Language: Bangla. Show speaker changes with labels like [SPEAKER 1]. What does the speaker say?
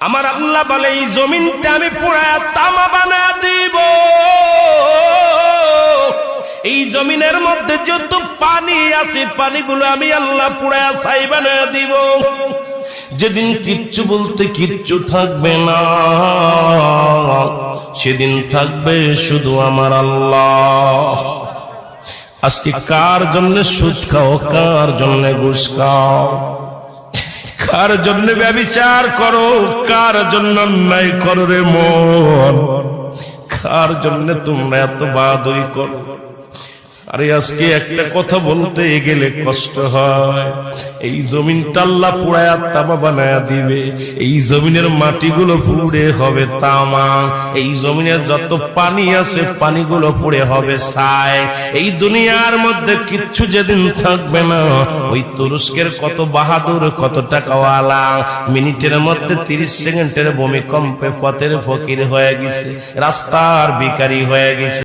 [SPEAKER 1] আমার আল্লাহ বলে এই জমিনটা আমি পুরায়া তামা বানায়া দিব। এই জমিনের মধ্যে যত পানি আছে পানিগুলো আমি আল্লাহ পুরায়া ছাই বানায়া দিব। যেদিন কিচ্ছু বলতে কিচ্ছু থাকবে না, সেদিন থাকবে শুধু আমার আল্লাহ। আজকে কার জন্য সুদ খাও, কার জন্য ঘুষ খাও, কার জন্য ব্যভিচার করো, কার জন্য অন্যায় করো রে মন, কার জন্য তোমরা এত বাহাদুরি করো। আরে আজকে একটা কথা বলতে গেলে কষ্ট হয়। এই জমিনটা আল্লাহ পুরায়া তামা বানায়া দিবে। এই জমিনের মাটিগুলো পুড়ে হবে তামা। এই জমিনের যত পানি আছে পানিগুলো পুড়ে হবে ছাই। এই দুনিয়ার মধ্যে কিচ্ছু যেদিন থাকবে না, ওই তুরস্কের কত বাহাদুর, কত টাকাওয়ালা মিনিটের মধ্যে 30 সেকেন্ডের ভূমিকম্পে পথের ফকির হয়ে গেছে, রাস্তার ভিখারি হয়ে গেছে।